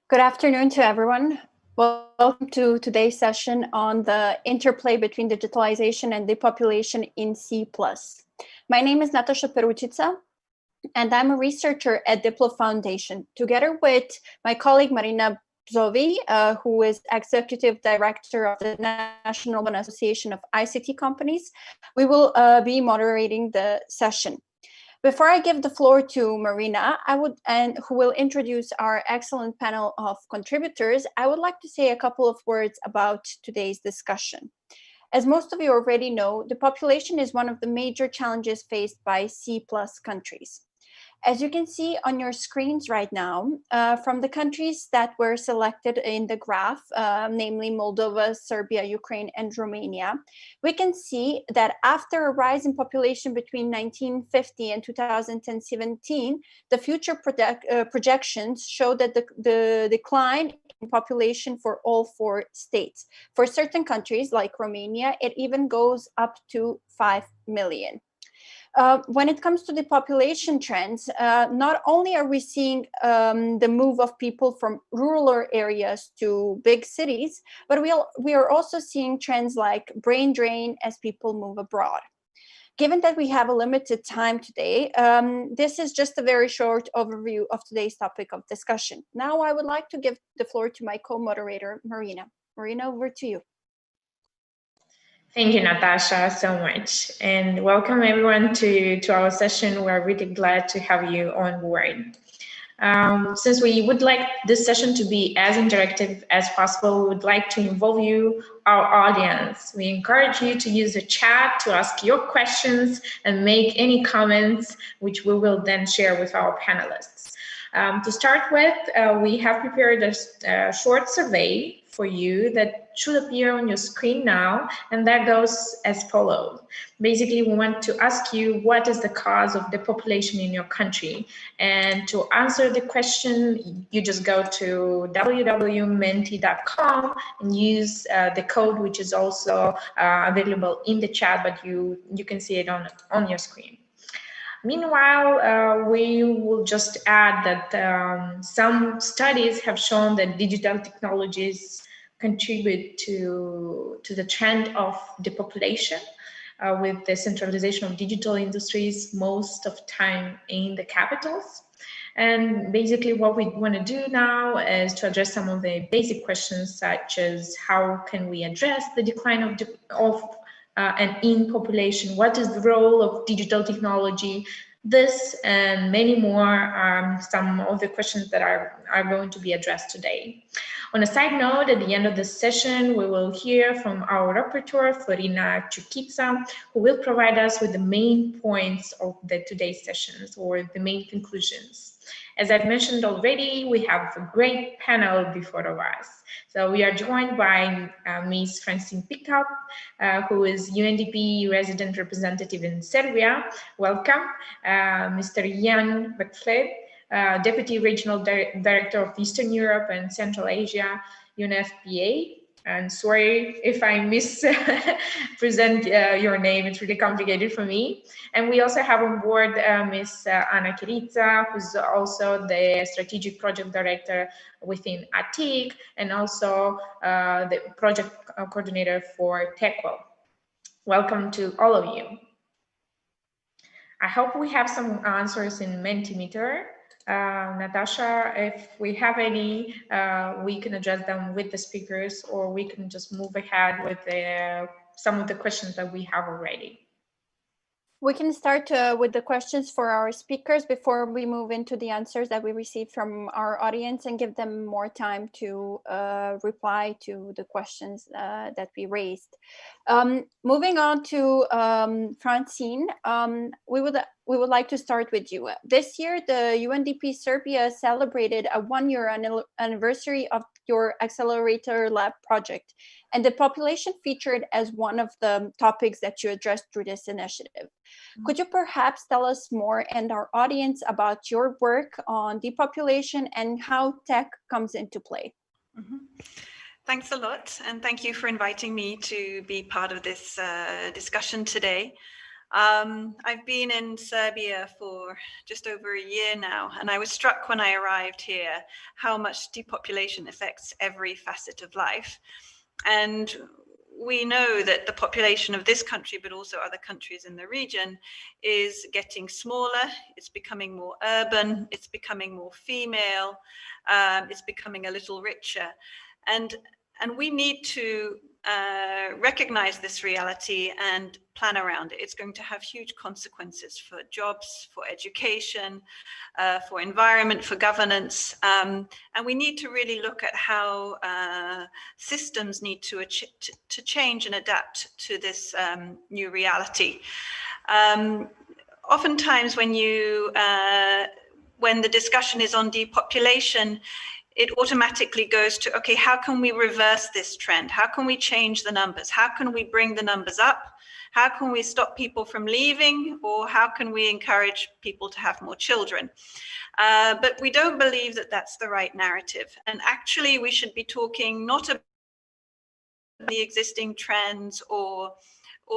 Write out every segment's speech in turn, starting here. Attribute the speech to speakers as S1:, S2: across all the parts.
S1: Good afternoon to everyone. Welcome to today's session on the interplay between digitalization and depopulation in C++. My name is Natasha Chiriță, and I'm a researcher at Diplo Foundation. Together with my colleague Marina Bzovi, who is Executive Director of the National Association of ICT Companies, we will be moderating the session. Before I give the floor to Marina, who will introduce our excellent panel of contributors, I would like to say a couple of words about today's discussion. As most of you already know, depopulation is one of the major challenges faced by C+ countries. As you can see on your screens right now, from the countries that were selected in the graph, namely Moldova, Serbia, Ukraine, and Romania, we can see that after a rise in population between 1950 and 2017, the future projections show that the decline in population for all four states. For certain countries like Romania, it even goes up to 5 million. When it comes to the population trends, not only are we seeing the move of people from rural areas to big cities, but we are also seeing trends like brain drain as people move abroad. Given that we have a limited time today, this is just a very short overview of today's topic of discussion. Now I would like to give the floor to my co-moderator, Marina. Marina, over to you.
S2: Thank you, Natasha, so much. And welcome everyone to our session. We're really glad to have you on board. Since we would like this session to be as interactive as possible, we would like to involve you, our audience. We encourage you to use the chat to ask your questions and make any comments, which we will then share with our panelists. To start with, we have prepared a short survey for you that should appear on your screen now, and that goes as follows. Basically, we want to ask you what is the cause of depopulation in your country, and to answer the question, you just go to www.menti.com and use the code, which is also available in the chat, but you can see it on your screen. Meanwhile, we will just add that some studies have shown that digital technologies contribute to the trend of depopulation with the centralization of digital industries most of the time in the capitals. And basically what we want to do now is to address some of the basic questions, such as how can we address the decline of and in population, what is the role of digital technology? This and many more are some of the questions that are going to be addressed today. On a side note, at the end of the session, we will hear from our rapporteur, Florina Chiriță, who will provide us with the main points of today's sessions or the main conclusions. As I've mentioned already, we have a great panel before of us. So we are joined by Ms. Francine Pickup, who is UNDP resident representative in Serbia. Welcome. Mr. Jan Tekwill, Deputy Regional Director of Eastern Europe and Central Asia, UNFPA. And sorry if I mispresent your name, it's really complicated for me. And we also have on board Ms. Ana Chiriță, who's also the Strategic Project Director within ATIC, and also the Project Coordinator for Tekwill. Welcome to all of you. I hope we have some answers in Mentimeter. Natasha, if we have any, we can address them with the speakers, or we can just move ahead with some of the questions that we have already.
S1: We can start with the questions for our speakers before we move into the answers that we received from our audience and give them more time to reply to the questions that we raised. Moving on to Francine, we would like to start with you. This year, the UNDP Serbia celebrated a 1-year anniversary of your Accelerator Lab project, and the population featured as one of the topics that you addressed through this initiative. Could you perhaps tell us more and our audience about your work on depopulation and how tech comes into play?
S3: Thanks a lot, and thank you for inviting me to be part of this discussion today. I've been in Serbia for just over a year now, and I was struck when I arrived here how much depopulation affects every facet of life. And we know that the population of this country, but also other countries in the region, is getting smaller, it's becoming more urban, it's becoming more female, it's becoming a little richer. And we need to recognize this reality and plan around it. It's going to have huge consequences for jobs, for education, for environment, for governance. And we need to really look at how systems need to change and adapt to this new reality. Oftentimes when the discussion is on depopulation, it automatically goes to, okay, how can we reverse this trend? How can we change the numbers? How can we bring the numbers up? How can we stop people from leaving? Or how can we encourage people to have more children? But we don't believe that that's the right narrative. And actually, we should be talking not about the existing trends or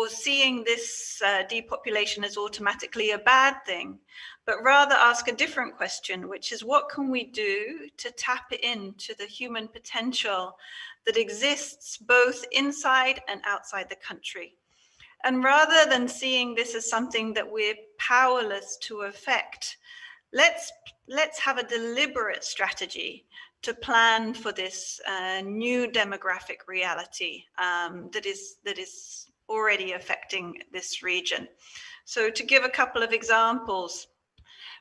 S3: seeing this depopulation as automatically a bad thing, but rather ask a different question, which is what can we do to tap into the human potential that exists both inside and outside the country? And rather than seeing this as something that we're powerless to affect, let's have a deliberate strategy to plan for this new demographic reality that is already affecting this region. So to give a couple of examples,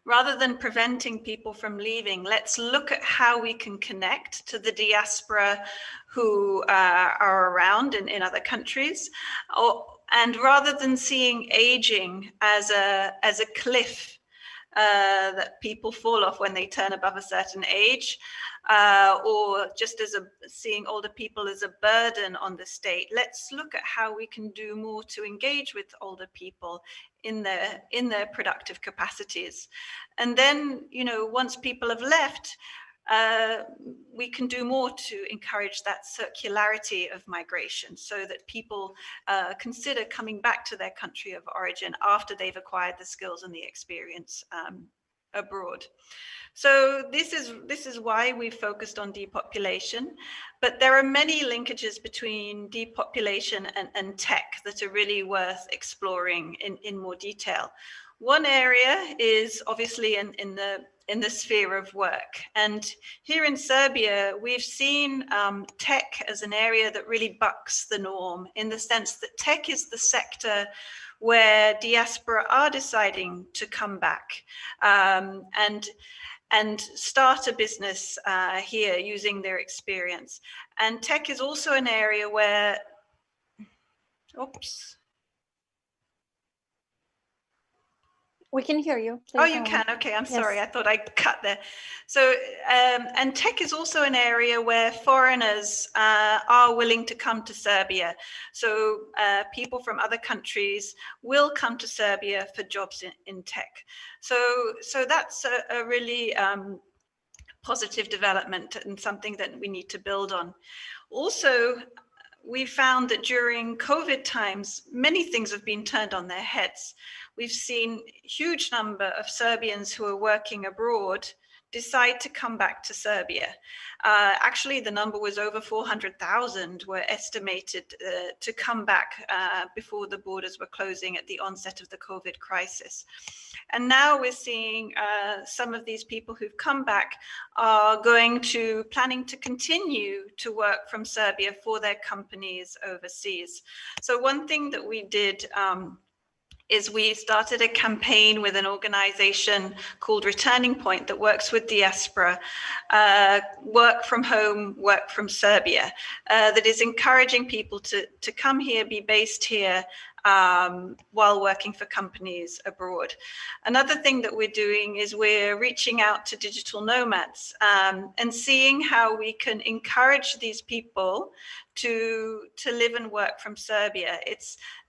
S3: rather than preventing people from leaving, let's look at how we can connect to the diaspora who are around in other countries. And rather than seeing aging as a cliff that people fall off when they turn above a certain age, or just as seeing older people as a burden on the state, let's look at how we can do more to engage with older people in their productive capacities. And then, once people have left, we can do more to encourage that circularity of migration so that people consider coming back to their country of origin after they've acquired the skills and the experience abroad. So this is why we focused on depopulation, but there are many linkages between depopulation and tech that are really worth exploring in more detail. One area is obviously in the sphere of work. And here in Serbia, we've seen tech as an area that really bucks the norm, in the sense that tech is the sector where diaspora are deciding to come back and start a business here using their experience. And tech is also an area where, oops.
S1: We can hear you.
S3: Please. Oh, you can. Okay, I'm sorry. I thought I cut there. So, and tech is also an area where foreigners are willing to come to Serbia. So people from other countries will come to Serbia for jobs in tech. So that's a really positive development and something that we need to build on. Also, we found that during COVID times, many things have been turned on their heads. We've seen a huge number of Serbians who are working abroad decide to come back to Serbia. Actually, the number was over 400,000 were estimated to come back before the borders were closing at the onset of the COVID crisis. And now we're seeing some of these people who've come back are planning to continue to work from Serbia for their companies overseas. So one thing that we did is we started a campaign with an organization called Returning Point that works with diaspora, work from home, work from Serbia, that is encouraging people to come here, be based here, while working for companies abroad. Another thing that we're doing is we're reaching out to digital nomads and seeing how we can encourage these people to live and work from Serbia.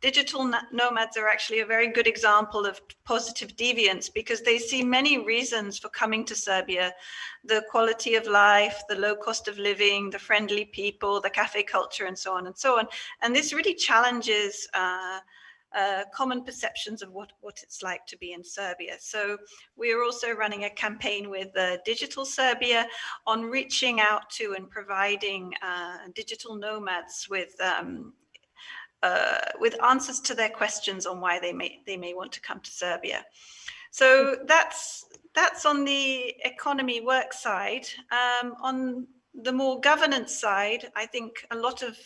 S3: Digital nomads are actually a very good example of positive deviance because they see many reasons for coming to Serbia: the quality of life, the low cost of living, the friendly people, the cafe culture, and so on and so on. And this really challenges common perceptions of what it's like to be in Serbia. So we are also running a campaign with Digital Serbia on reaching out to and providing digital nomads with answers to their questions on why they may want to come to Serbia. So that's on the economy work side. On the more governance side, I think a lot of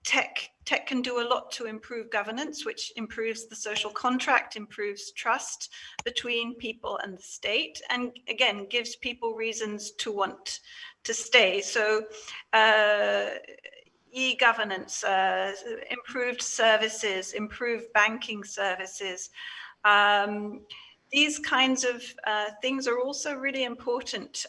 S3: tech can do a lot to improve governance, which improves the social contract, improves trust between people and the state, and again, gives people reasons to want to stay. So e-governance, improved services, improved banking services, these kinds of things are also really important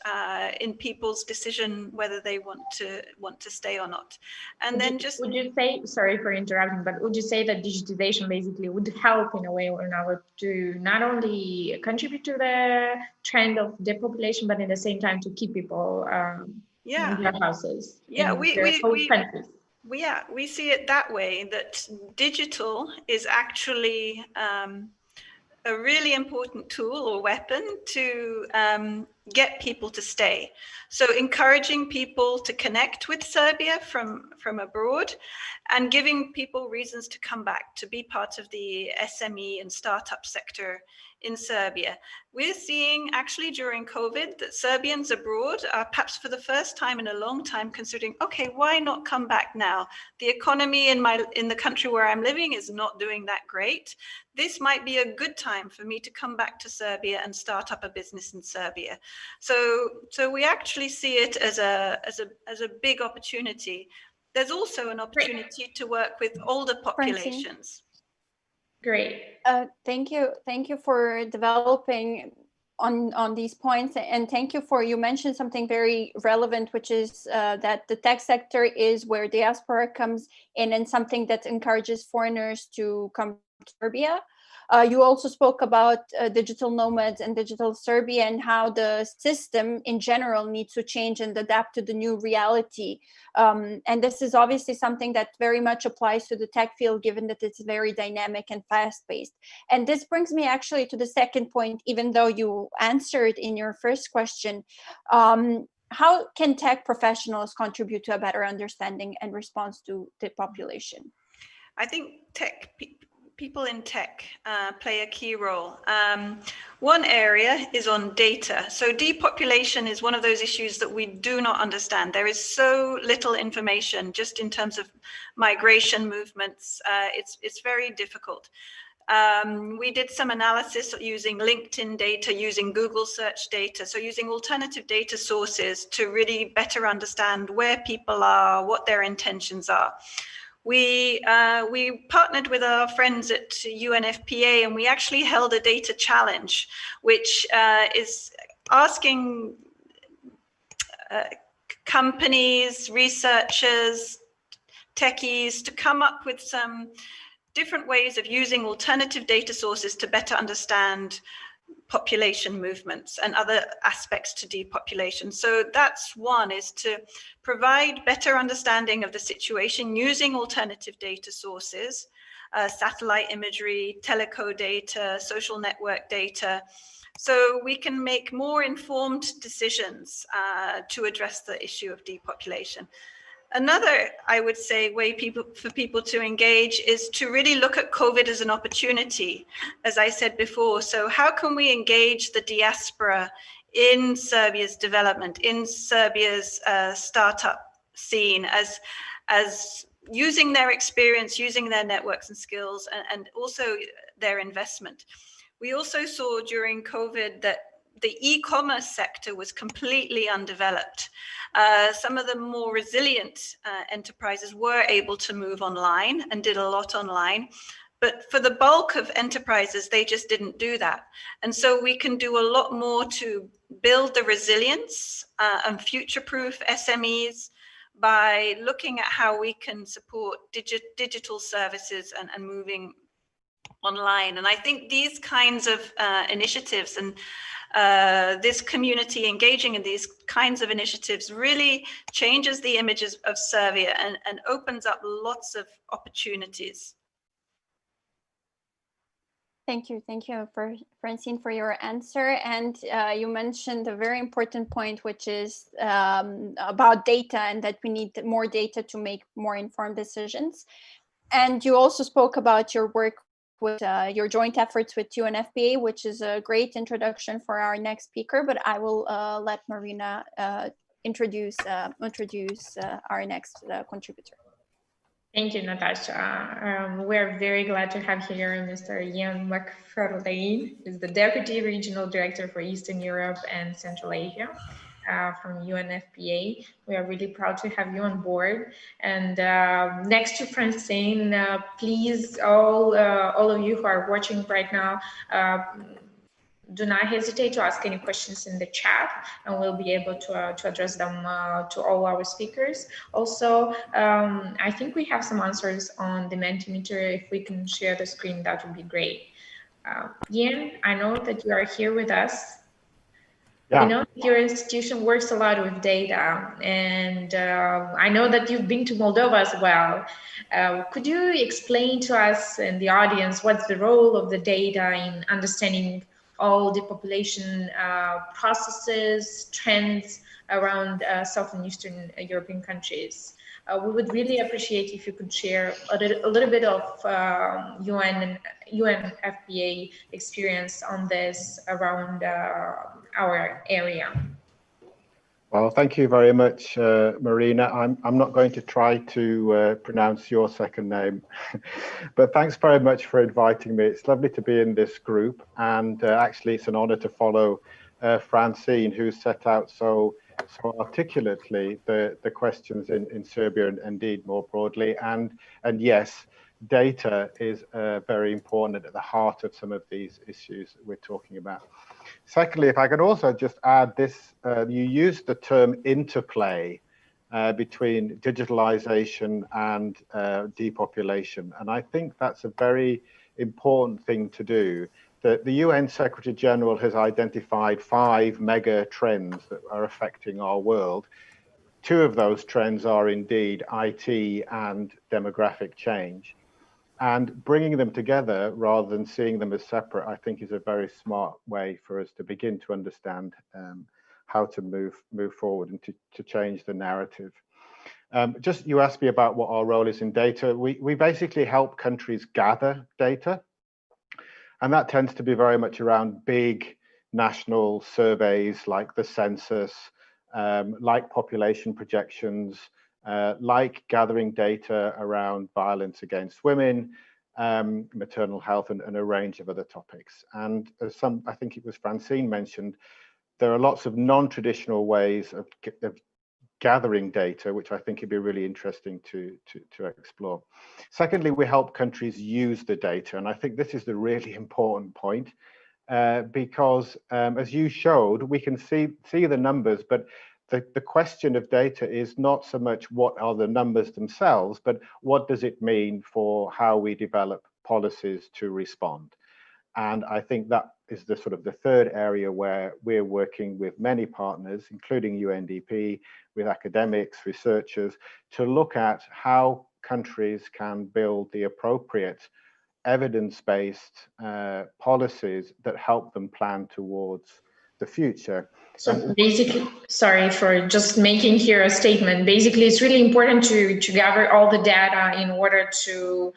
S3: in people's decision whether they want to stay or not. And
S2: would you say, sorry for interrupting, but would you say that digitization basically would help in a way or another to not only contribute to the trend of depopulation, but at the same time to keep people in their houses?
S3: Yeah, we see it that way, that digital is actually a really important tool or weapon to get people to stay. So encouraging people to connect with Serbia from abroad and giving people reasons to come back, to be part of the SME and startup sector in Serbia. We're seeing actually during COVID that Serbians abroad are perhaps for the first time in a long time considering, okay, why not come back now? The economy in the country where I'm living is not doing that great. This might be a good time for me to come back to Serbia and start up a business in Serbia. So we actually see it as a big opportunity. There's also an opportunity to work with older populations.
S2: Great.
S1: Thank you for developing on these points, and thank you for, you mentioned something very relevant, which is that the tech sector is where diaspora comes in and something that encourages foreigners to come to Serbia. You also spoke about digital nomads and digital Serbia and how the system in general needs to change and adapt to the new reality. And this is obviously something that very much applies to the tech field, given that it's very dynamic and fast-paced. And this brings me actually to the second point, even though you answered in your first question. How can tech professionals contribute to a better understanding and response to depopulation?
S3: I think people in tech play a key role. One area is on data. So depopulation is one of those issues that we do not understand. There is so little information just in terms of migration movements. It's very difficult. We did some analysis using LinkedIn data, using Google search data, so using alternative data sources to really better understand where people are, what their intentions are. We partnered with our friends at UNFPA, and we actually held a data challenge, which is asking companies, researchers, techies to come up with some different ways of using alternative data sources to better understand population movements and other aspects to depopulation. So that's one, is to provide better understanding of the situation using alternative data sources, satellite imagery, teleco data, social network data, so we can make more informed decisions to address the issue of depopulation. Another, I would say, way for people to engage is to really look at COVID as an opportunity, as I said before. So how can we engage the diaspora in Serbia's development, in Serbia's startup scene, as using their experience, using their networks and skills, and also their investment. We also saw during COVID that the e-commerce sector was completely undeveloped. Some of the more resilient enterprises were able to move online and did a lot online. But for the bulk of enterprises, they just didn't do that. And so we can do a lot more to build the resilience and future-proof SMEs by looking at how we can support digital services and moving online. And I think these kinds of initiatives and this community engaging in these kinds of initiatives really changes the images of Serbia and opens up lots of opportunities.
S1: Thank you, Francine, for your answer. And you mentioned a very important point, which is about data, and that we need more data to make more informed decisions. And you also spoke about your work with your joint efforts with UNFPA, which is a great introduction for our next speaker. But I will let Marina introduce our next contributor.
S2: Thank you, Natasha. We're very glad to have here Mr. Ian McFarlane, who's the Deputy Regional Director for Eastern Europe and Central Asia from UNFPA. We are really proud to have you on board. And next to Francine, please, all of you who are watching right now, do not hesitate to ask any questions in the chat, and we'll be able to address them to all our speakers. Also, I think we have some answers on the Mentimeter. If we can share the screen, that would be great. Ian, I know that you are here with us. Yeah. We know that your institution works a lot with data, and I know that you've been to Moldova as well. Could you explain to us and the audience what's the role of the data in understanding all depopulation processes, trends around South and Eastern European countries? We would really appreciate if you could share a little bit of UNFPA experience on this around our area.
S4: Well, thank you very much, Marina. I'm not going to try to pronounce your second name, but thanks very much for inviting me. It's lovely to be in this group, and actually it's an honor to follow Francine, who set out so articulately the questions in Serbia and indeed more broadly. And yes, data is very important at the heart of some of these issues that we're talking about. Secondly, if I could also just add this, you used the term interplay between digitalisation and depopulation. And I think that's a very important thing to do. The UN Secretary General has identified 5 mega trends that are affecting our world. 2 of those trends are indeed IT and demographic change. And bringing them together rather than seeing them as separate, I think, is a very smart way for us to begin to understand how to move forward and to change the narrative. Just you asked me about what our role is in data. We basically help countries gather data, and that tends to be very much around big national surveys like the census, like population projections, like gathering data around violence against women, maternal health, and a range of other topics. And as I think it was Francine mentioned, there are lots of non-traditional ways of gathering data, which I think would be really interesting to explore. Secondly, we help countries use the data, and I think this is the really important point, because as you showed, we can see the numbers, but the question of data is not so much what are the numbers themselves, but what does it mean for how we develop policies to respond. And I think that is the sort of the third area where we're working with many partners, including UNDP, with academics, researchers, to look at how countries can build the appropriate evidence-based policies that help them plan towards the future.
S2: So basically, sorry for just making here a statement. Basically, it's really important to gather all the data in order to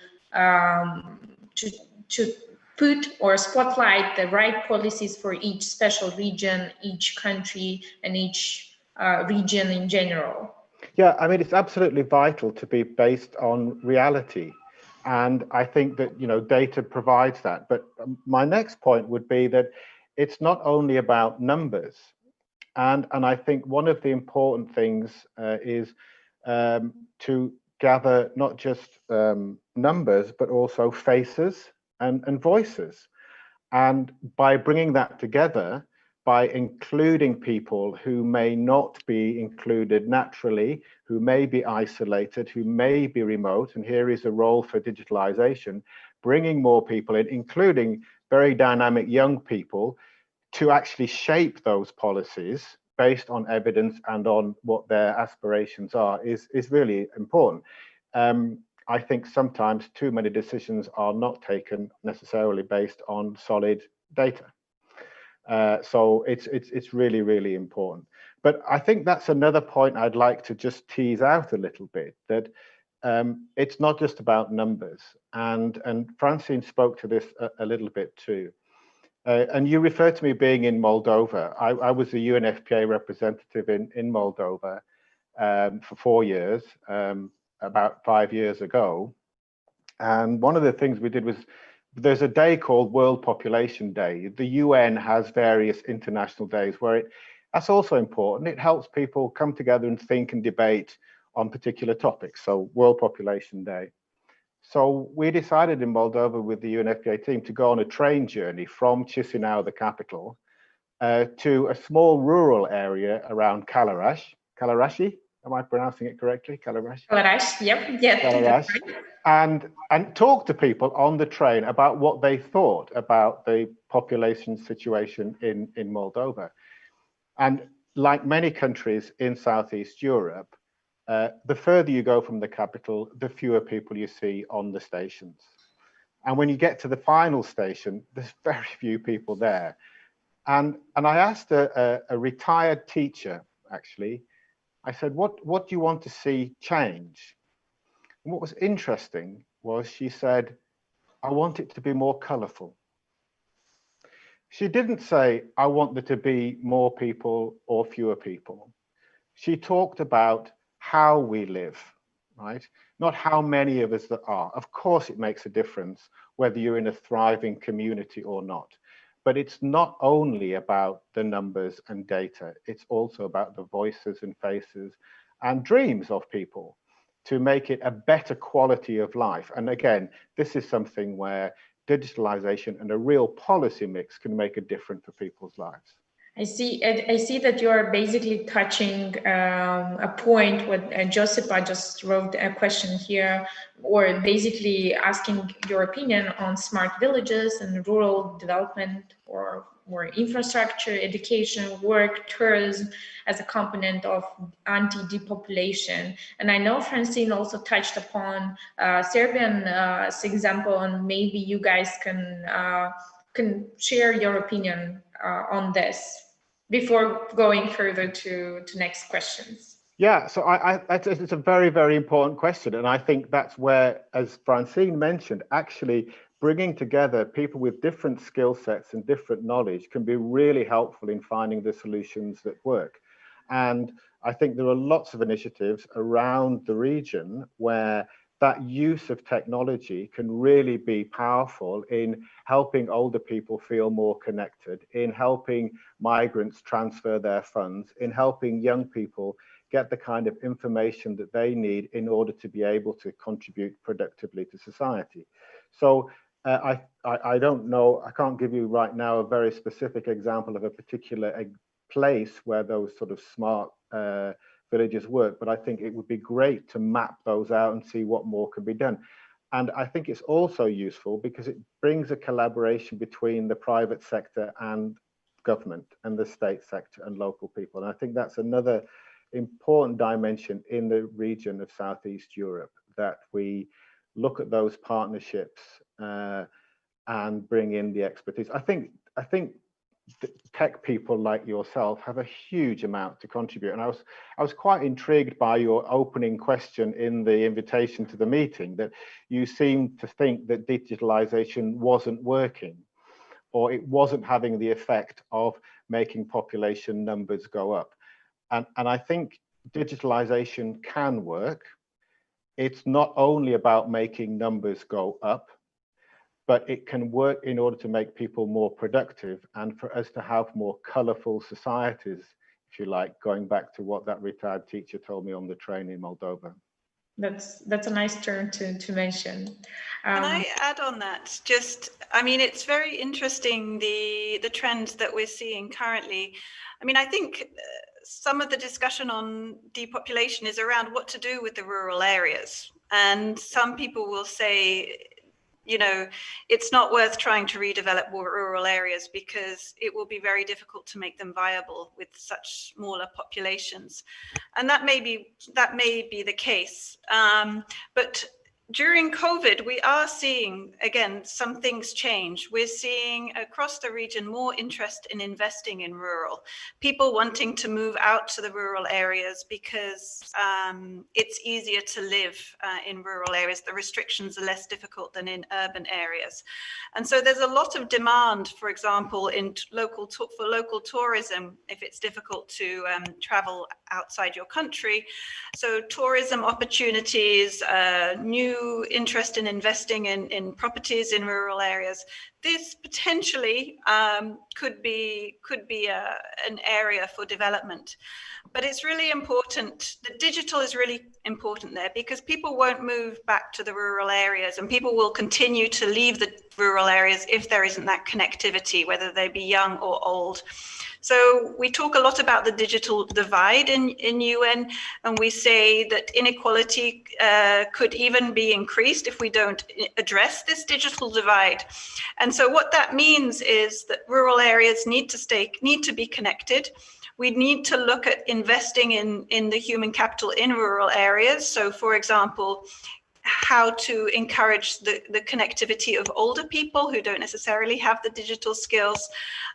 S2: put or spotlight the right policies for each special region, each country, and each region in general.
S4: Yeah, I mean, it's absolutely vital to be based on reality. And I think that, data provides that. But my next point would be that it's not only about numbers. And I think one of the important things is to gather not just numbers, but also faces and voices. And by bringing that together, by including people who may not be included naturally, who may be isolated, who may be remote, and here is a role for digitalisation, bringing more people in, including very dynamic young people, to actually shape those policies based on evidence and on what their aspirations are is really important. I think sometimes too many decisions are not taken necessarily based on solid data. So it's really, really important. But I think that's another point I'd like to just tease out a little bit, that it's not just about numbers. And Francine spoke to this a little bit too. And you referred to me being in Moldova. I was a UNFPA representative in Moldova for 4 years, about 5 years ago. And one of the things we did was, there's a day called World Population Day. The UN has various international days where that's also important. It helps people come together and think and debate on particular topics. So World Population Day. So we decided in Moldova with the UNFPA team to go on a train journey from Chisinau, the capital, to a small rural area around Kalarashi. Am I pronouncing it correctly? Kalarashi?
S2: Kalarash, yep. Yeah.
S4: Kalarash. And talk to people on the train about what they thought about the population situation in Moldova. And like many countries in Southeast Europe, the further you go from the capital, the fewer people you see on the stations. And when you get to the final station, there's very few people there. And I asked a retired teacher, actually, I said, what do you want to see change? And what was interesting was she said, I want it to be more colourful. She didn't say, I want there to be more people or fewer people. She talked about how we live, right? Not how many of us there are. Of course, it makes a difference whether you're in a thriving community or not. But it's not only about the numbers and data. It's also about the voices and faces and dreams of people to make it a better quality of life. And again, this is something where digitalization and a real policy mix can make a difference for people's lives.
S2: I see that you are basically touching a point what Josipa just wrote a question here, or basically asking your opinion on smart villages and rural development, or infrastructure, education, work, tourism as a component of anti-depopulation. And I know Francine also touched upon Serbian example, and maybe you guys can share your opinion on this before going further to next questions.
S4: Yeah, so it's a very, very important question. And I think that's where, as Francine mentioned, actually bringing together people with different skill sets and different knowledge can be really helpful in finding the solutions that work. And I think there are lots of initiatives around the region where that use of technology can really be powerful in helping older people feel more connected, in helping migrants transfer their funds, in helping young people get the kind of information that they need in order to be able to contribute productively to society. So I don't know, I can't give you right now a very specific example of a particular place where those sort of smart villages work, but I think it would be great to map those out and see what more can be done. And I think it's also useful because it brings a collaboration between the private sector and government and the state sector and local people. And I think that's another important dimension in the region of Southeast Europe, that we look at those partnerships and bring in the expertise. I think tech people like yourself have a huge amount to contribute. And I was quite intrigued by your opening question in the invitation to the meeting, that you seemed to think that digitalization wasn't working, or it wasn't having the effect of making population numbers go up. And I think digitalization can work. It's not only about making numbers go up, but it can work in order to make people more productive and for us to have more colorful societies, if you like, going back to what that retired teacher told me on the train in Moldova.
S2: That's a nice term to mention.
S3: Can I add on that? Just, I mean, it's very interesting, the trends that we're seeing currently. I mean, I think some of the discussion on depopulation is around what to do with the rural areas. And some people will say, you know, it's not worth trying to redevelop rural areas because it will be very difficult to make them viable with such smaller populations. And that may be the case. But during COVID, we are seeing, again, some things change. We're seeing across the region more interest in investing in rural, people wanting to move out to the rural areas because it's easier to live in rural areas. The restrictions are less difficult than in urban areas. And so there's a lot of demand, for example, in local tourism, if it's difficult to travel outside your country. So tourism opportunities, new interest in investing in properties in rural areas. This potentially could be an area for development. But it's really important, the digital is really important there, because people won't move back to the rural areas, and people will continue to leave the rural areas if there isn't that connectivity, whether they be young or old. So we talk a lot about the digital divide in UN, and we say that inequality could even be increased if we don't address this digital divide. And so what that means is that rural areas need to be connected. We need to look at investing in the human capital in rural areas. So for example, how to encourage the connectivity of older people who don't necessarily have the digital skills.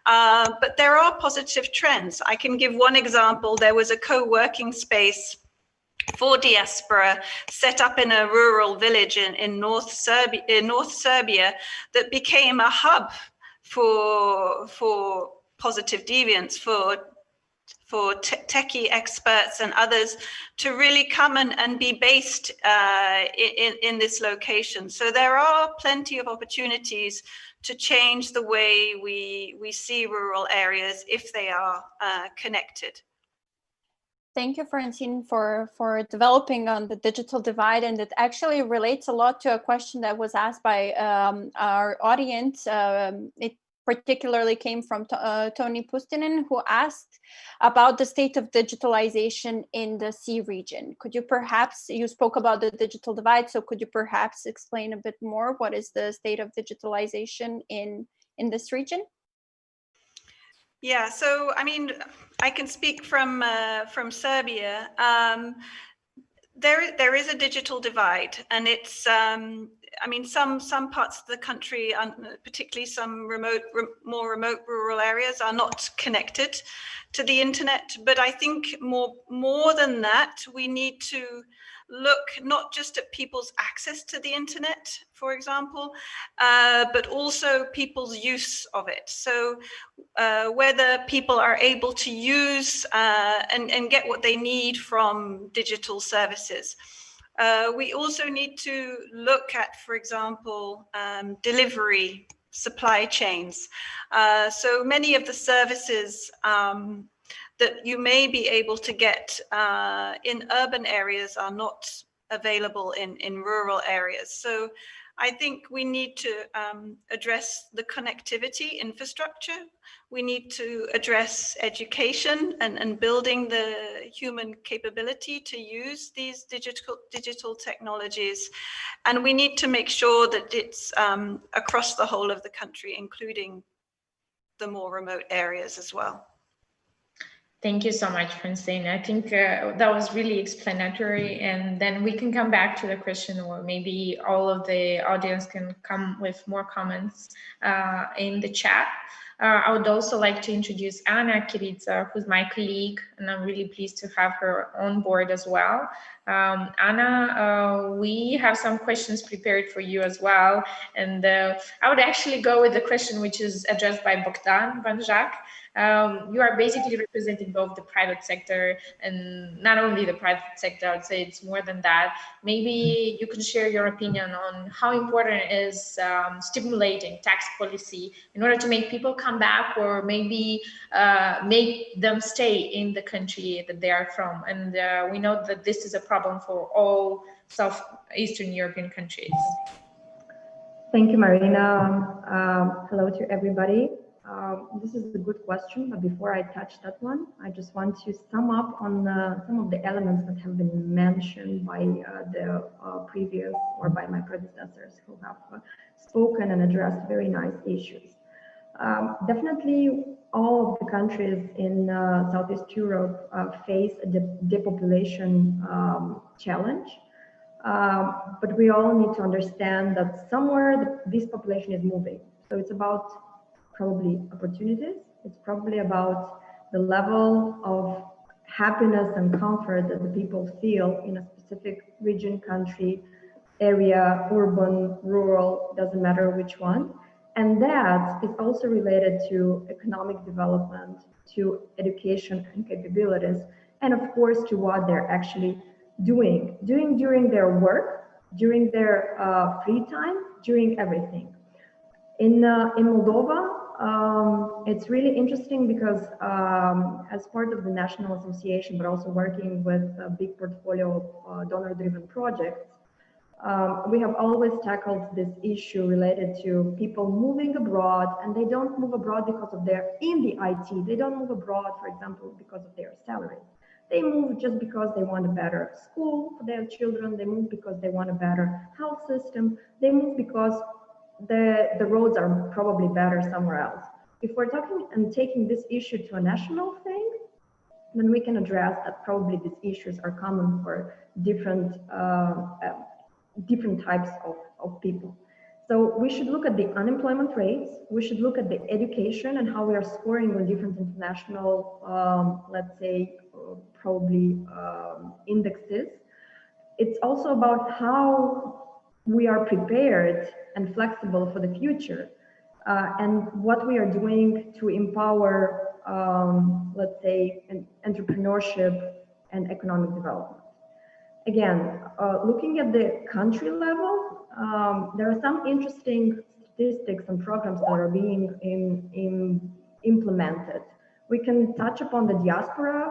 S3: But there are positive trends. I can give one example. There was a co-working space for diaspora set up in a rural village in North Serbia that became a hub for positive deviants, for techie experts and others to really come and be based in this location. So there are plenty of opportunities to change the way we see rural areas if they are connected.
S1: Thank you, Francine, for developing on the digital divide, and it actually relates a lot to a question that was asked by our audience. It particularly came from Tony Pustinen, who asked about the state of digitalization in the sea region. Could you perhaps, you spoke about the digital divide, so could you perhaps explain a bit more what is the state of digitalization in this region?
S3: Yeah, so I mean, I can speak from Serbia. There is a digital divide, and it's I mean, some parts of the country, particularly some more remote rural areas, are not connected to the internet. But I think more than that, we need to look not just at people's access to the internet, for example, but also people's use of it. So whether people are able to use and get what they need from digital services. We also need to look at, for example, delivery supply chains. So many of the services that you may be able to get in urban areas are not available in rural areas. So I think we need to address the connectivity infrastructure. We need to address education and building the human capability to use these digital technologies. And we need to make sure that it's across the whole of the country, including the more remote areas as well.
S2: Thank you so much, Francine. I think that was really explanatory, and then we can come back to the question, or maybe all of the audience can come with more comments in the chat. I would also like to introduce Anna Chiriță, who's my colleague, and I'm really pleased to have her on board as well. Anna, we have some questions prepared for you as well, and I would actually go with the question which is addressed by Bogdan Banjak. You are basically representing both the private sector and not only the private sector. I would say it's more than that. Maybe you can share your opinion on how important it is stimulating tax policy in order to make people come back, or maybe make them stay in the country that they are from. And we know that this is a problem for all Southeastern European countries.
S5: Thank you, Marina. Hello to everybody. This is a good question, but before I touch that one, I just want to sum up on some of the elements that have been mentioned by the previous, or by my predecessors who have spoken and addressed very nice issues. Definitely all of the countries in Southeast Europe face a depopulation challenge. But we all need to understand that somewhere this population is moving. So it's about probably opportunities. It's probably about the level of happiness and comfort that the people feel in a specific region, country, area, urban, rural, doesn't matter which one. And that is also related to economic development, to education and capabilities, and of course to what they're actually doing during their work, during their free time, during everything. In Moldova, it's really interesting because as part of the National Association, but also working with a big portfolio of donor-driven projects, we have always tackled this issue related to people moving abroad, and they don't move abroad because of their, in the IT, they don't move abroad, for example, because of their salary. They move just because they want a better school for their children. They move because they want a better health system. They move because the roads are probably better somewhere else. If we're talking and taking this issue to a national thing, then we can address that probably these issues are common for different types of people. So we should look at the unemployment rates. We should look at the education and how we are scoring on different international, let's say, probably indexes. It's also about how we are prepared and flexible for the future, and what we are doing to empower, let's say, entrepreneurship and economic development. Again, looking at the country level, there are some interesting statistics and programs that are being implemented. We can touch upon the diaspora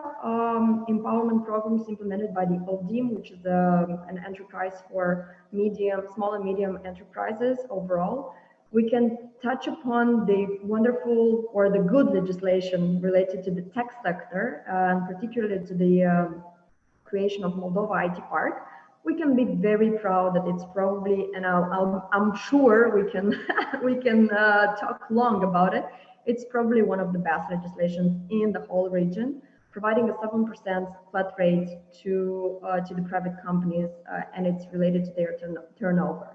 S5: empowerment programs implemented by the ODIM, which is an enterprise for small and medium enterprises overall. We can touch upon the wonderful or the good legislation related to the tech sector, and particularly to the creation of Moldova IT Park. We can be very proud that it's probably, and I'm sure we can we can talk long about it. It's probably one of the best legislations in the whole region, providing a 7% flat rate to the private companies, and it's related to their turnover.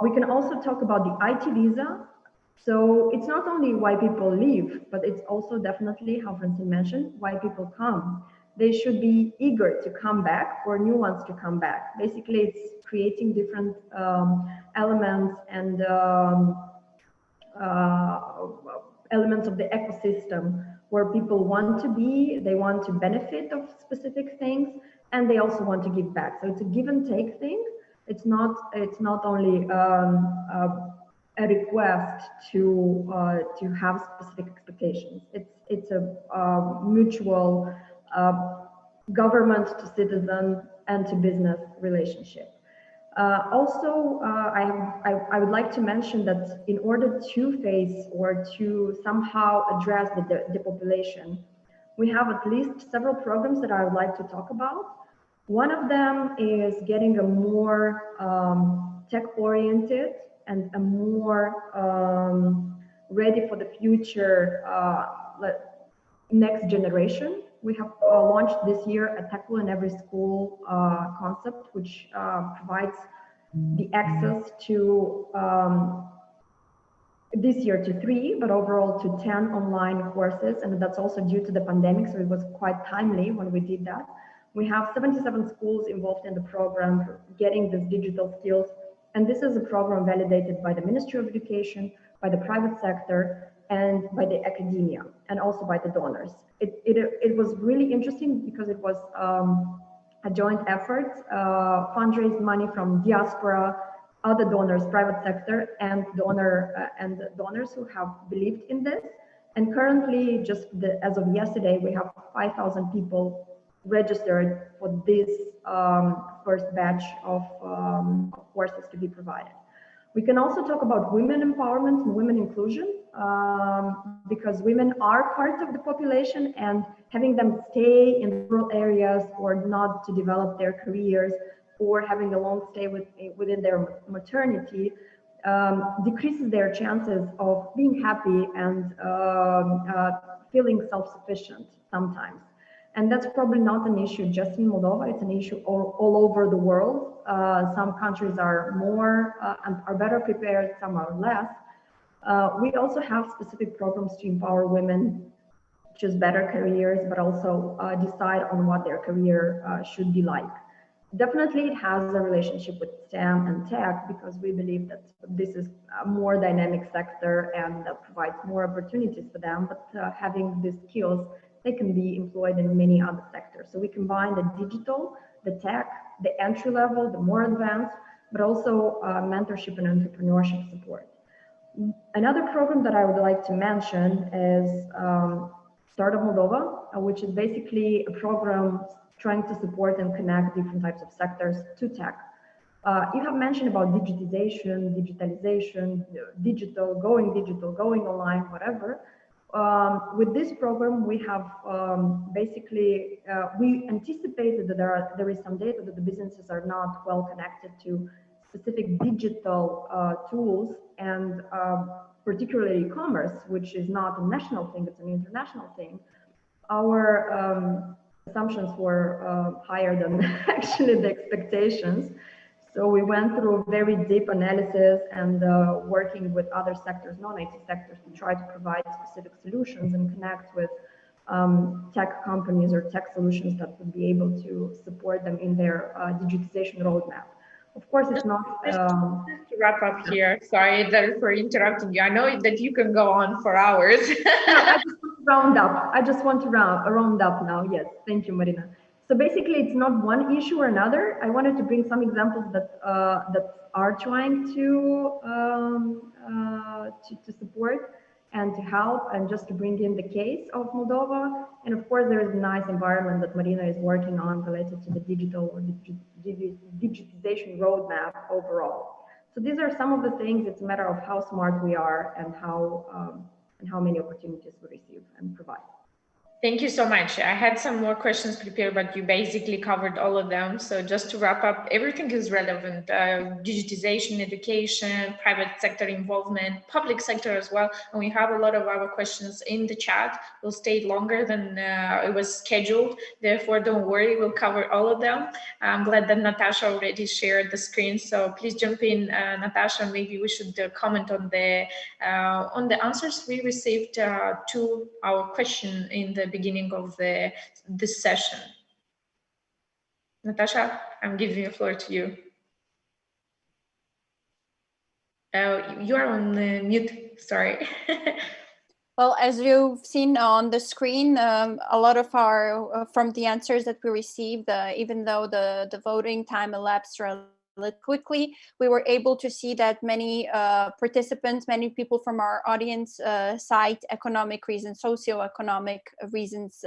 S5: We can also talk about the IT visa. So it's not only why people leave, but it's also definitely, how Francine mentioned, why people come. They should be eager to come back or new ones to come back. Basically, it's creating different elements and elements of the ecosystem where people want to be, they want to benefit of specific things, and they also want to give back. So it's a give and take thing. It's not only a request to have specific expectations. It's a mutual government to citizen and to business relationship. Also, I would like to mention that in order to face or to somehow address the depopulation, we have at least several programs that I would like to talk about. One of them is getting a more tech-oriented and a more ready for the future next generation. We have launched this year a Tekwill in every school concept, which provides the access to this year to 3, but overall to 10 online courses. And that's also due to the pandemic, so it was quite timely when we did that. We have 77 schools involved in the program for getting these digital skills. And this is a program validated by the Ministry of Education, by the private sector, and by the academia, and also by the donors. It was really interesting because it was a joint effort, fundraise money from diaspora, other donors, private sector, and donors who have believed in this. And currently, as of yesterday, we have 5,000 people registered for this first batch of courses to be provided. We can also talk about women empowerment and women inclusion, because women are part of the population, and having them stay in rural areas or not to develop their careers or having a long stay within their maternity decreases their chances of being happy and feeling self-sufficient sometimes. And that's probably not an issue just in Moldova, it's an issue all over the world. Some countries are more and are better prepared, some are less. We also have specific programs to empower women, choose better careers, but also decide on what their career should be like. Definitely it has a relationship with STEM and tech, because we believe that this is a more dynamic sector and that provides more opportunities for them, but having these skills, they can be employed in many other sectors. So we combine the digital, the tech, the entry level, the more advanced, but also mentorship and entrepreneurship support. Another program that I would like to mention is Startup Moldova, which is basically a program trying to support and connect different types of sectors to tech. You have mentioned about digitization, digitalisation, digital, going online, whatever. With this program, we have we anticipated that there is some data that the businesses are not well connected to specific digital tools, and particularly e-commerce, which is not a national thing, it's an international thing. Our assumptions were higher than actually the expectations. So we went through very deep analysis and working with other sectors, non-IT sectors, to try to provide specific solutions and connect with tech companies or tech solutions that would be able to support them in their digitization roadmap. Of course, it's not.
S2: Just to wrap up here, sorry for interrupting you. I know that you can go on for hours.
S5: I just want to round up. I just want to round up now. Yes, thank you, Marina. So basically, it's not one issue or another. I wanted to bring some examples that are trying to support and to help, and just to bring in the case of Moldova. And of course, there is a nice environment that Marina is working on related to the digital or digitization roadmap overall. So these are some of the things. It's a matter of how smart we are and how many opportunities we receive and provide.
S2: Thank you so much. I had some more questions prepared, but you basically covered all of them. So just to wrap up, everything is relevant. Digitization, education, private sector involvement, public sector as well. And we have a lot of our questions in the chat. We'll stay longer than it was scheduled. Therefore, don't worry, we'll cover all of them. I'm glad that Natasha already shared the screen. So please jump in, Natasha. Maybe we should comment on the answers we received to our question in the beginning of this session. Natasha, I'm giving the floor to you. You are on mute, sorry.
S1: Well, as you've seen on the screen, a lot of our, from the answers that we received, even though the voting time elapsed relatively quickly, we were able to see that many participants, many people from our audience cite economic reasons, socioeconomic reasons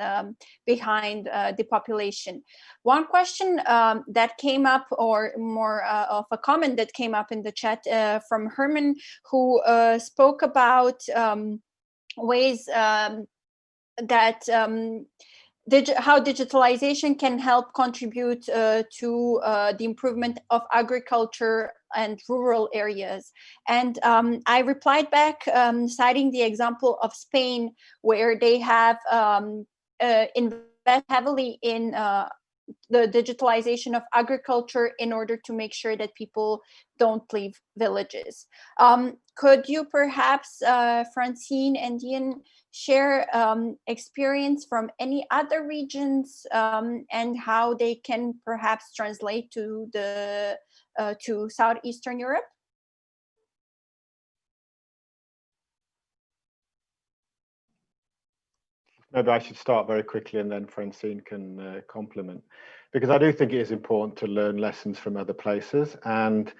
S1: behind depopulation. One question that came up, or more of a comment that came up in the chat from Herman, who spoke about ways that how digitalization can help contribute to the improvement of agriculture and rural areas. And I replied back citing the example of Spain, where they have invested heavily in the digitalization of agriculture in order to make sure that people don't leave villages. Could you perhaps, Francine and Ian, share experience from any other regions and how they can perhaps translate to to Southeastern Europe?
S4: Maybe I should start very quickly and then Francine can complement, because I do think it is important to learn lessons from other places. And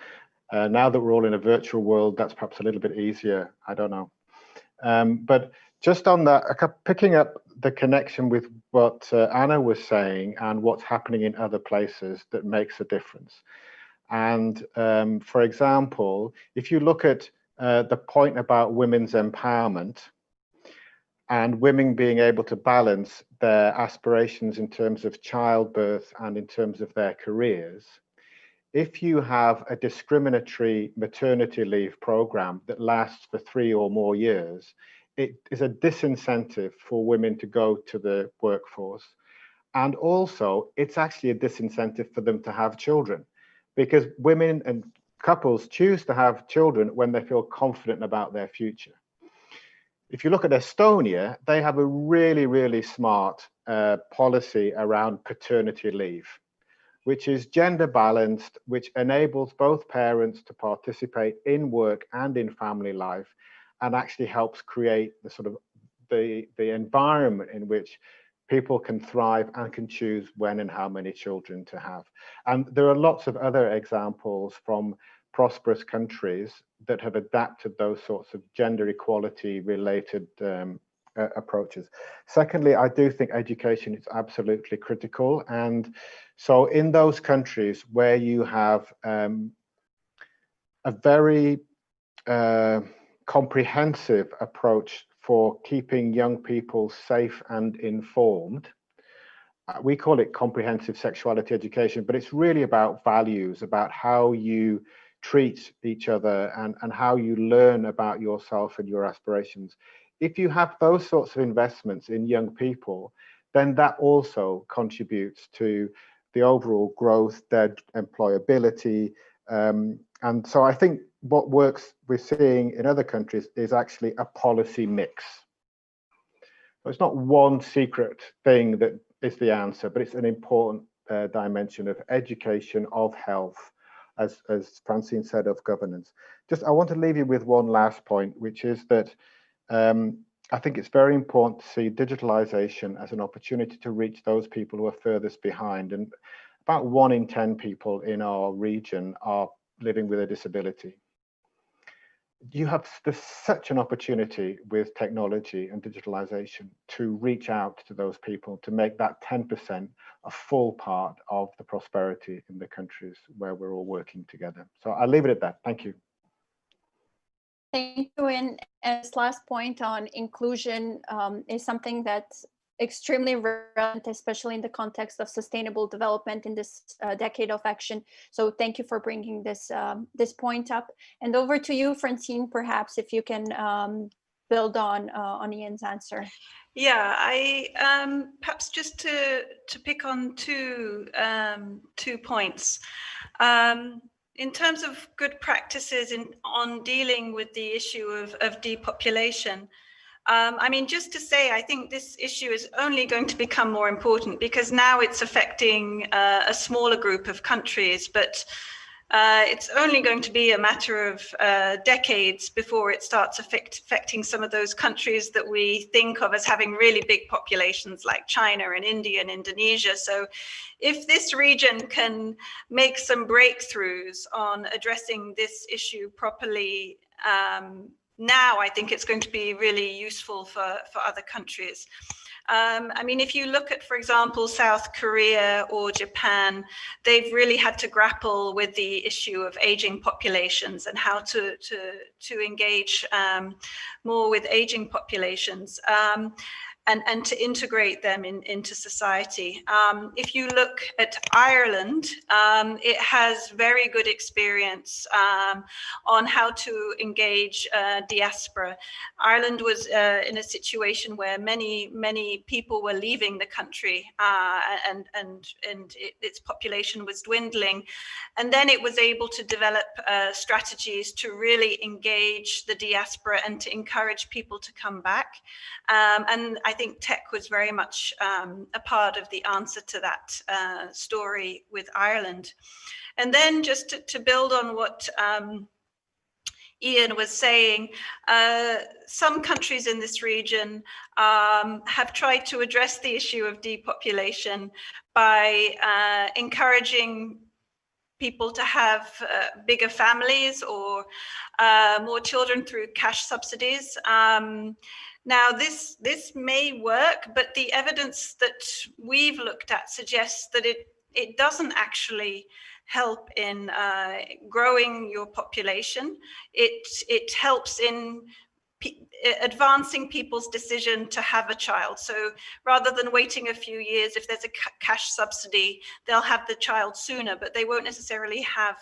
S4: now that we're all in a virtual world, that's perhaps a little bit easier. I don't know. But just on that, picking up the connection with what Anna was saying and what's happening in other places that makes a difference. And for example, if you look at the point about women's empowerment, and women being able to balance their aspirations in terms of childbirth and in terms of their careers, if you have a discriminatory maternity leave program that lasts for 3 or more years, it is a disincentive for women to go to the workforce. And also, it's actually a disincentive for them to have children, because women and couples choose to have children when they feel confident about their future. If you look at Estonia, they have a really, really smart policy around paternity leave, which is gender balanced, which enables both parents to participate in work and in family life, and actually helps create the sort of the environment in which people can thrive and can choose when and how many children to have. And there are lots of other examples from prosperous countries that have adapted those sorts of gender equality related approaches. Secondly, I do think education is absolutely critical. And so in those countries where you have a very comprehensive approach for keeping young people safe and informed, we call it comprehensive sexuality education, but it's really about values, about how you treat each other and how you learn about yourself and your aspirations. If you have those sorts of investments in young people, then that also contributes to the overall growth, their employability. And so I think what works we're seeing in other countries is actually a policy mix. So it's not one secret thing that is the answer, but it's an important dimension of education, of health, as Francine said, of governance. Just, I want to leave you with one last point, which is that I think it's very important to see digitalisation as an opportunity to reach those people who are furthest behind. And about 1 in 10 people in our region are living with a disability. There's such an opportunity with technology and digitalisation to reach out to those people, to make that 10% a full part of the prosperity in the countries where we're all working together. So I'll leave it at that. Thank you.
S1: Thank you. And this last point on inclusion is something that's extremely relevant, especially in the context of sustainable development in this decade of action. So thank you for bringing this this point up. And over to you, Francine, perhaps if you can build on Ian's answer.
S3: Yeah, I perhaps just to pick on two points. In terms of good practices on dealing with the issue of depopulation, I mean, just to say, I think this issue is only going to become more important because now it's affecting a smaller group of countries, but it's only going to be a matter of decades before it starts affecting some of those countries that we think of as having really big populations like China and India and Indonesia. So if this region can make some breakthroughs on addressing this issue properly, now I think it's going to be really useful for other countries. I mean, if you look at, for example, South Korea or Japan, they've really had to grapple with the issue of aging populations and how to engage more with aging populations. And to integrate them into society. If you look at Ireland, it has very good experience on how to engage diaspora. Ireland was in a situation where many people were leaving the country and its population was dwindling. And then it was able to develop strategies to really engage the diaspora and to encourage people to come back. And I think tech was very much a part of the answer to that story with Ireland. And then just to build on what Ian was saying, some countries in this region have tried to address the issue of depopulation by encouraging people to have bigger families or more children through cash subsidies. Now, this may work, but the evidence that we've looked at suggests that it doesn't actually help in growing your population. It helps in advancing people's decision to have a child. So rather than waiting a few years, if there's a cash subsidy, they'll have the child sooner, but they won't necessarily have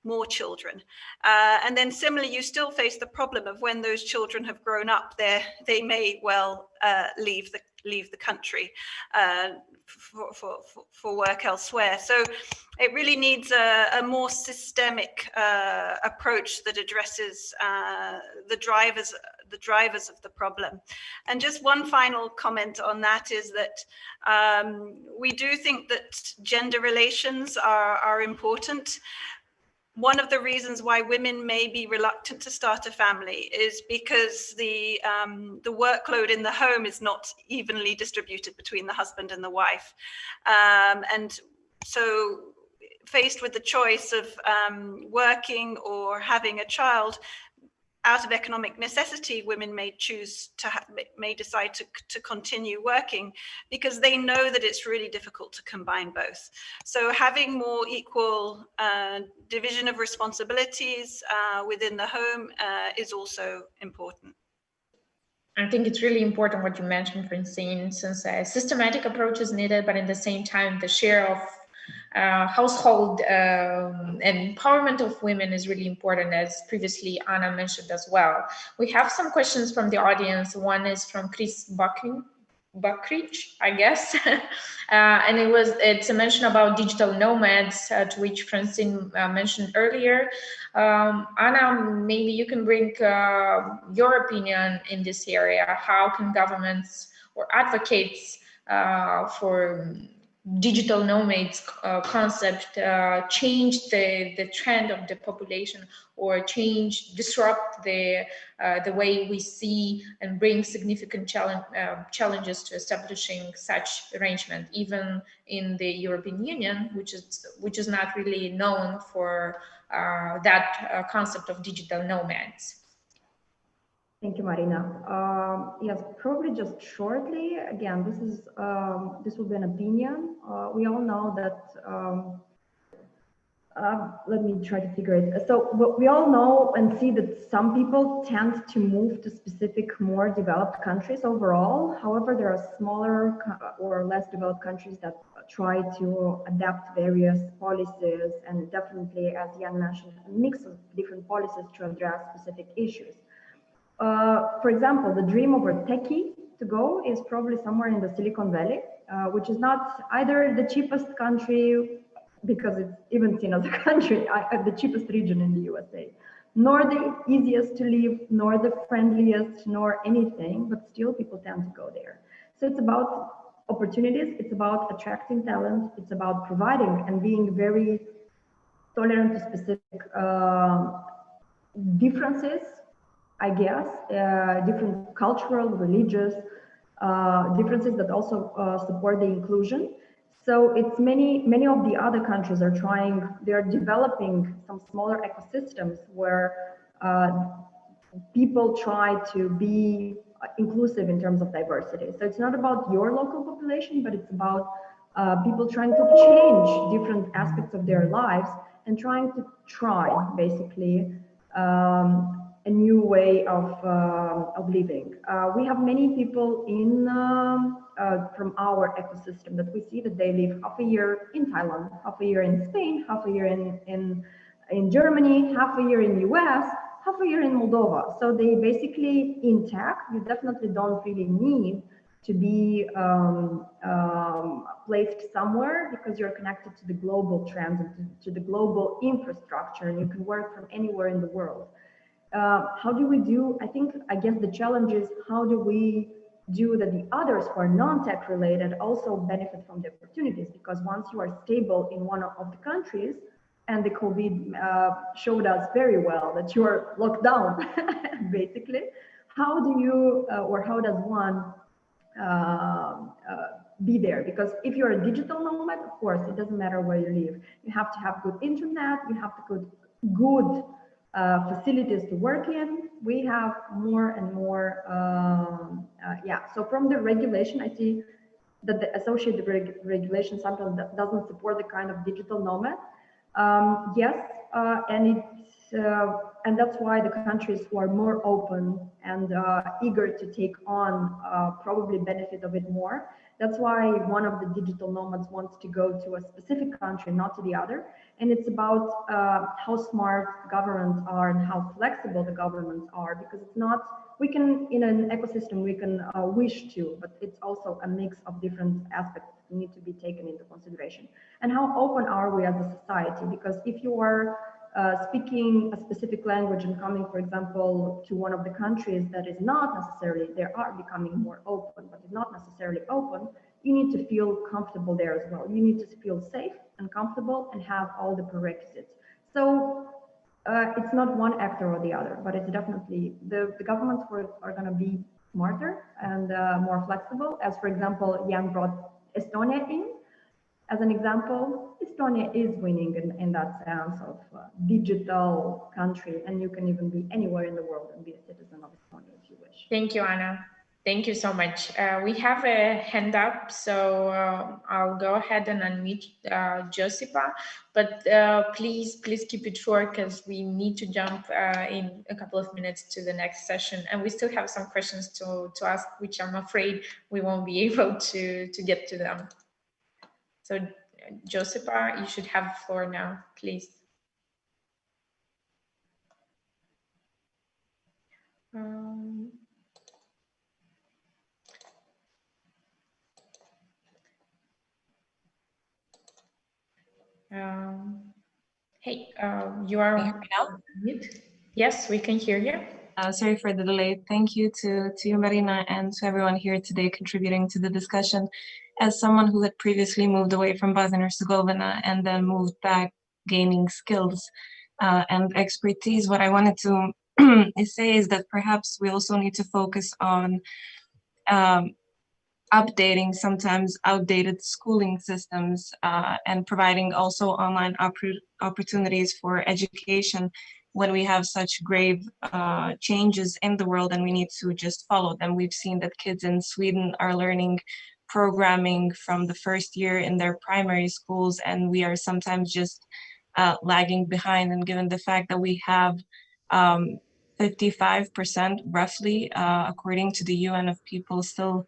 S3: more children. And then similarly, you still face the problem of when those children have grown up, they may well leave the country for work elsewhere. So it really needs a more systemic approach that addresses the drivers of the problem. And just one final comment on that is that we do think that gender relations are important. One of the reasons why women may be reluctant to start a family is because the workload in the home is not evenly distributed between the husband and the wife. And so faced with the choice of working or having a child, out of economic necessity, women may decide to continue working because they know that it's really difficult to combine both. So having more equal division of responsibilities within the home is also important.
S2: I think it's really important what you mentioned, Francine, since a systematic approach is needed, but at the same time, the share of household and empowerment of women is really important, as previously Anna mentioned as well. We have some questions from the audience. One is from Chris Buckridge, I guess, and it's a mention about digital nomads, to which Francine mentioned earlier. Anna, maybe you can bring your opinion in this area. How can governments or advocates for digital nomads concept change the trend of the population, or disrupt the way we see, and bring significant challenges to establishing such arrangement, even in the European Union, which is not really known for that concept of digital nomads.
S5: Thank you, Marina. Yes, probably just shortly. Again, this will be an opinion. We all know that. Let me try to figure it. So we all know and see that some people tend to move to specific, more developed countries overall. However, there are smaller or less developed countries that try to adapt various policies, and definitely, as Jan mentioned, a mix of different policies to address specific issues. For example, the dream of a techie to go is probably somewhere in the Silicon Valley, which is not either the cheapest country, because it's even seen as a country, the cheapest region in the USA, nor the easiest to live, nor the friendliest, nor anything, but still people tend to go there. So it's about opportunities, it's about attracting talent, it's about providing and being very tolerant to specific differences, I guess, different cultural, religious differences that also support the inclusion. So it's many of the other countries are trying, they're developing some smaller ecosystems where people try to be inclusive in terms of diversity. So it's not about your local population, but it's about people trying to change different aspects of their lives and trying to basically a new way of living. We have many people from our ecosystem that we see that they live half a year in Thailand, half a year in Spain, half a year in Germany, half a year in US, half a year in Moldova. So they basically intact. You definitely don't really need to be placed somewhere, because you're connected to the global trends and to the global infrastructure, and you can work from anywhere in the world. How do we do? I guess the challenge is, how do we do that the others who are non-tech related also benefit from the opportunities? Because once you are stable in one of the countries, and the COVID showed us very well that you are locked down, basically, how do you, or how does one be there? Because if you're a digital nomad, of course, it doesn't matter where you live. You have to have good internet, you have to put good facilities to work in. We have more and more, so from the regulation, I see that the associated regulation sometimes doesn't support the kind of digital nomad. And that's why the countries who are more open and eager to take on probably benefit of it more. That's why one of the digital nomads wants to go to a specific country, not to the other. And it's about how smart governments are and how flexible the governments are, because it's not, we can, in an ecosystem, we can wish to, but it's also a mix of different aspects that need to be taken into consideration. And how open are we as a society? Because if you are speaking a specific language and coming, for example, to one of the countries that is not necessarily, they are becoming more open, but is not necessarily open, you need to feel comfortable there as well. You need to feel safe and comfortable and have all the prerequisites. So it's not one actor or the other, but it's definitely, the governments are going to be smarter and more flexible. As for example, Jan brought Estonia in. As an example, Estonia is winning in that sense of digital country, and you can even be anywhere in the world and be a citizen of Estonia if you wish.
S2: Thank you, Anna. Thank you so much. We have a hand up, so I'll go ahead and unmute Josipa, but please keep it short because we need to jump in a couple of minutes to the next session, and we still have some questions to ask, which I'm afraid we won't be able to get to them. So, Josipa, you should have the floor now, please. Hey, you are on mute. Yes, we can hear you.
S6: Sorry for the delay. Thank you to you, Marina, and to everyone here today contributing to the discussion. As someone who had previously moved away from Bosnia and Herzegovina and then moved back gaining skills and expertise, what I wanted to say is that perhaps we also need to focus on updating sometimes outdated schooling systems and providing also online opportunities for education when we have such grave changes in the world and we need to just follow them. We've seen that kids in Sweden are learning programming from the first year in their primary schools, and we are sometimes just lagging behind. And given the fact that we have 55% roughly, according to the UN, of people still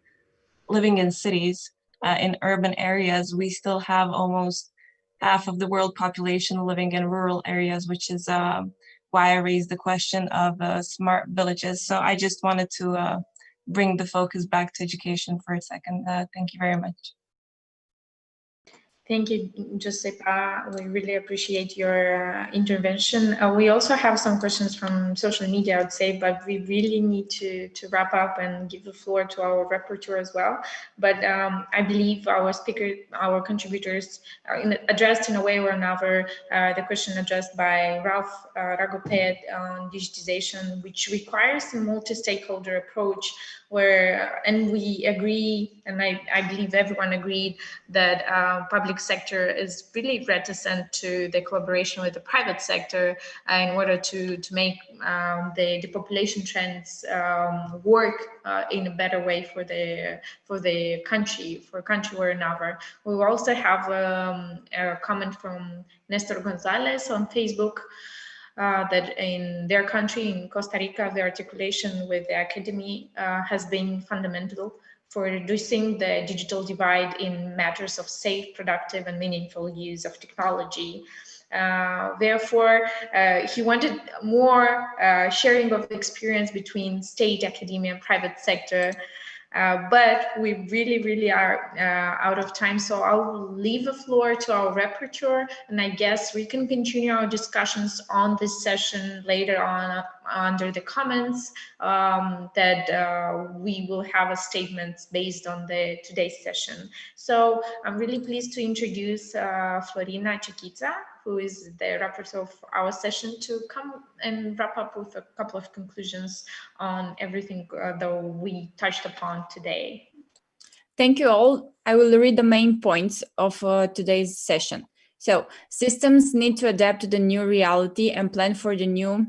S6: living in cities, in urban areas, we still have almost half of the world population living in rural areas, which is why I raised the question of smart villages. So I just wanted to bring the focus back to education for a second. Thank you very much.
S2: Thank you, Josipa. We really appreciate your intervention. We also have some questions from social media, I would say, but we really need to wrap up and give the floor to our rapporteur as well. But I believe our contributors addressed in a way or another the question addressed by Ralph Ragoped on digitization, which requires a multi-stakeholder approach and we agree, and I believe everyone agreed, that public sector is really reticent to the collaboration with the private sector in order to make the depopulation trends work in a better way for the country, for a country or another. We will also have a comment from Nestor Gonzalez on Facebook, that in their country, in Costa Rica, the articulation with the academy has been fundamental for reducing the digital divide in matters of safe, productive, and meaningful use of technology. Therefore, he wanted more sharing of experience between state, academia, and private sector. But we really are out of time, so I'll leave the floor to our rapporteur, and I guess we can continue our discussions on this session later on under the comments that we will have a statements based on today's session. So I'm really pleased to introduce Florina Chiriță, who is the rapporteur of our session, to come and wrap up with a couple of conclusions on everything that we touched upon today.
S7: Thank you all. I will read the main points of today's session. So, systems need to adapt to the new reality and plan for the new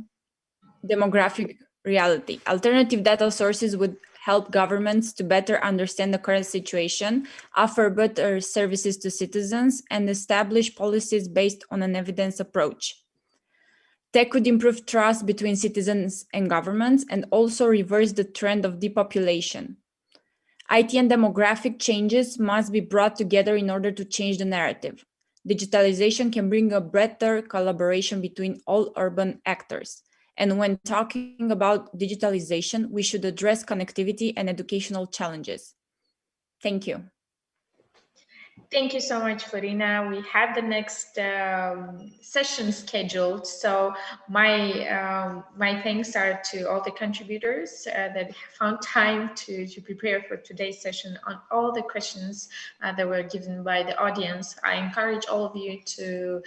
S7: demographic reality. Alternative data sources would help governments to better understand the current situation, offer better services to citizens, and establish policies based on an evidence approach. Tech could improve trust between citizens and governments and also reverse the trend of depopulation. IT and demographic changes must be brought together in order to change the narrative. Digitalization can bring a better collaboration between all urban actors. And when talking about digitalization, we should address connectivity and educational challenges. Thank you.
S2: Thank you so much, Florina. We have the next session scheduled. So my thanks are to all the contributors that found time to prepare for today's session on all the questions that were given by the audience. I encourage all of you to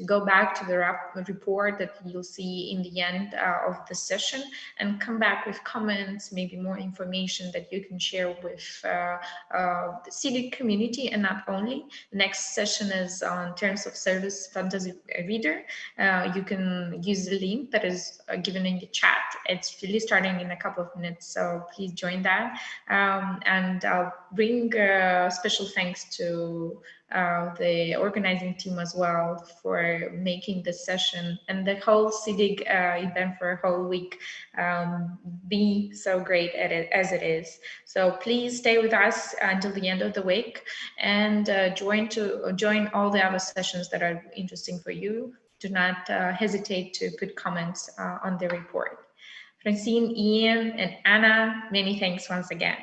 S2: go back to the report that you'll see in the end of the session and come back with comments, maybe more information that you can share with the SEEDIG community, and not only. The next session is on terms of service fantasy reader. You can use the link that is given in the chat. It's really starting in a couple of minutes, so please join that. And I'll bring special thanks to the organizing team as well for making this session and the whole SEEDIG event for a whole week be so great at it as it is. So please stay with us until the end of the week and join all the other sessions that are interesting for you. Do not hesitate to put comments on the report. Francine, Ian, and Anna, many thanks once again.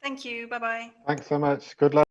S3: Thank you. Bye-bye.
S4: Thanks so much. Good luck.